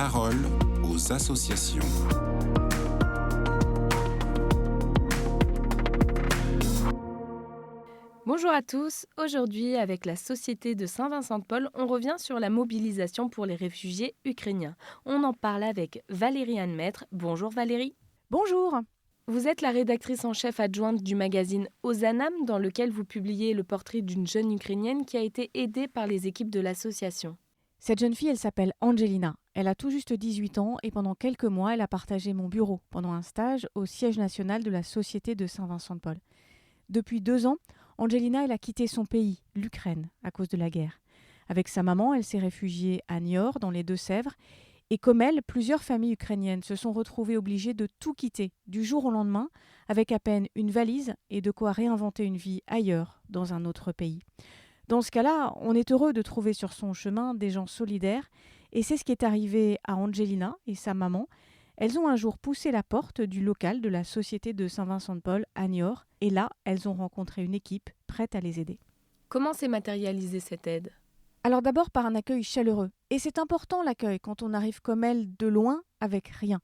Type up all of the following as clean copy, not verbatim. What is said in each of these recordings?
parole aux associations. Bonjour à tous, aujourd'hui avec la Société de Saint-Vincent-de-Paul, on revient sur la mobilisation pour les réfugiés ukrainiens. On en parle avec Valérie Anne-Maître. Bonjour Valérie. Bonjour. Vous êtes la rédactrice en chef adjointe du magazine Ozanam, dans lequel vous publiez le portrait d'une jeune Ukrainienne qui a été aidée par les équipes de l'association. Cette jeune fille, elle s'appelle Angelina. Elle a tout juste 18 ans et pendant quelques mois, elle a partagé mon bureau pendant un stage au siège national de la Société de Saint-Vincent-de-Paul. Depuis 2 ans, Angelina, elle a quitté son pays, l'Ukraine, à cause de la guerre. Avec sa maman, elle s'est réfugiée à Niort, dans les Deux-Sèvres. Et comme elle, plusieurs familles ukrainiennes se sont retrouvées obligées de tout quitter du jour au lendemain, avec à peine une valise et de quoi réinventer une vie ailleurs, dans un autre pays. Dans ce cas-là, on est heureux de trouver sur son chemin des gens solidaires, et c'est ce qui est arrivé à Angelina et sa maman. Elles ont un jour poussé la porte du local de la Société de Saint-Vincent-de-Paul à Niort, et là, elles ont rencontré une équipe prête à les aider. Comment s'est matérialisée cette aide ? Alors d'abord par un accueil chaleureux, et c'est important l'accueil quand on arrive comme elle de loin avec rien.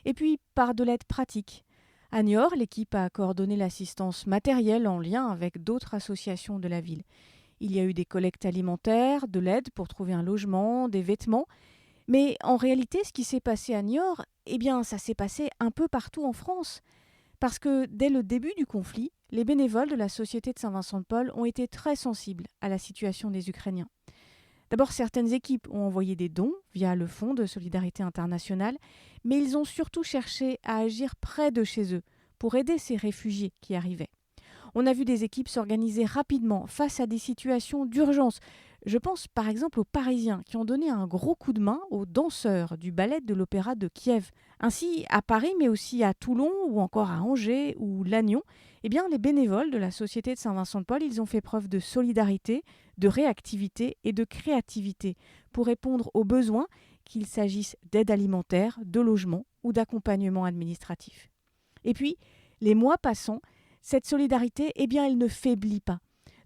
Et puis par de l'aide pratique. À Niort, l'équipe a coordonné l'assistance matérielle en lien avec d'autres associations de la ville. Il y a eu des collectes alimentaires, de l'aide pour trouver un logement, des vêtements. Mais en réalité, ce qui s'est passé à Niort, ça s'est passé un peu partout en France. Parce que dès le début du conflit, les bénévoles de la Société de Saint-Vincent-de-Paul ont été très sensibles à la situation des Ukrainiens. D'abord, certaines équipes ont envoyé des dons via le Fonds de solidarité internationale, mais ils ont surtout cherché à agir près de chez eux pour aider ces réfugiés qui arrivaient. On a vu des équipes s'organiser rapidement face à des situations d'urgence. Je pense par exemple aux Parisiens qui ont donné un gros coup de main aux danseurs du ballet de l'Opéra de Kiev. Ainsi, à Paris, mais aussi à Toulon ou encore à Angers ou Lannion, les bénévoles de la Société de Saint-Vincent-de-Paul, ils ont fait preuve de solidarité, de réactivité et de créativité pour répondre aux besoins, qu'il s'agisse d'aide alimentaire, de logement ou d'accompagnement administratif. Et puis, les mois passant, cette solidarité, elle ne faiblit pas.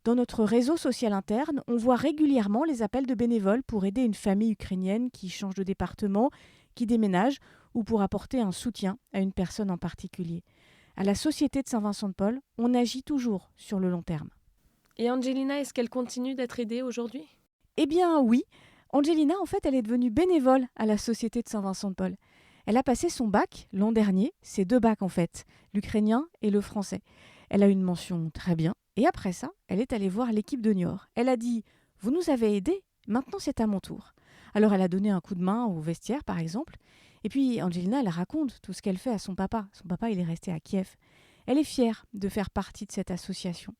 Dans notre réseau social interne, on voit régulièrement les appels de bénévoles pour aider une famille ukrainienne qui change de département, qui déménage ou pour apporter un soutien à une personne en particulier. À la Société de Saint-Vincent-de-Paul, on agit toujours sur le long terme. Et Angelina, est-ce qu'elle continue d'être aidée aujourd'hui ? Oui. Angelina, en fait, elle est devenue bénévole à la Société de Saint-Vincent-de-Paul. Elle a passé son bac l'an dernier, c'est 2 bacs en fait, l'ukrainien et le français. Elle a eu une mention très bien, et après ça, elle est allée voir l'équipe de Niort. Elle a dit « Vous nous avez aidés, maintenant c'est à mon tour ». Alors elle a donné un coup de main au vestiaire par exemple, et puis Angelina, elle raconte tout ce qu'elle fait à son papa. Son papa, il est resté à Kiev. Elle est fière de faire partie de cette association.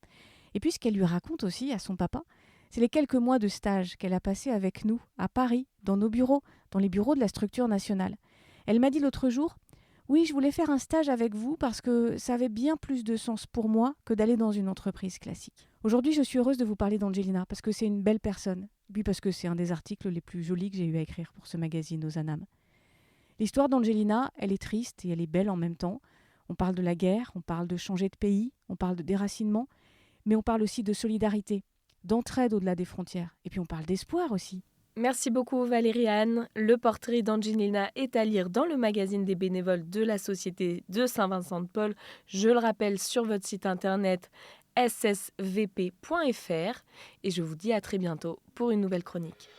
Et puis ce qu'elle lui raconte aussi à son papa, c'est les quelques mois de stage qu'elle a passé avec nous, à Paris, dans nos bureaux, dans les bureaux de la structure nationale. Elle m'a dit l'autre jour « Oui, je voulais faire un stage avec vous parce que ça avait bien plus de sens pour moi que d'aller dans une entreprise classique. » Aujourd'hui, je suis heureuse de vous parler d'Angelina parce que c'est une belle personne, puis parce que c'est un des articles les plus jolis que j'ai eu à écrire pour ce magazine Ozanam. L'histoire d'Angelina, elle est triste et elle est belle en même temps. On parle de la guerre, on parle de changer de pays, on parle de déracinement, mais on parle aussi de solidarité, d'entraide au-delà des frontières. Et puis on parle d'espoir aussi. Merci beaucoup Valérie Anne. Le portrait d'Angelina est à lire dans le magazine des bénévoles de la Société de Saint-Vincent-de-Paul. Je le rappelle sur votre site internet ssvp.fr et je vous dis à très bientôt pour une nouvelle chronique.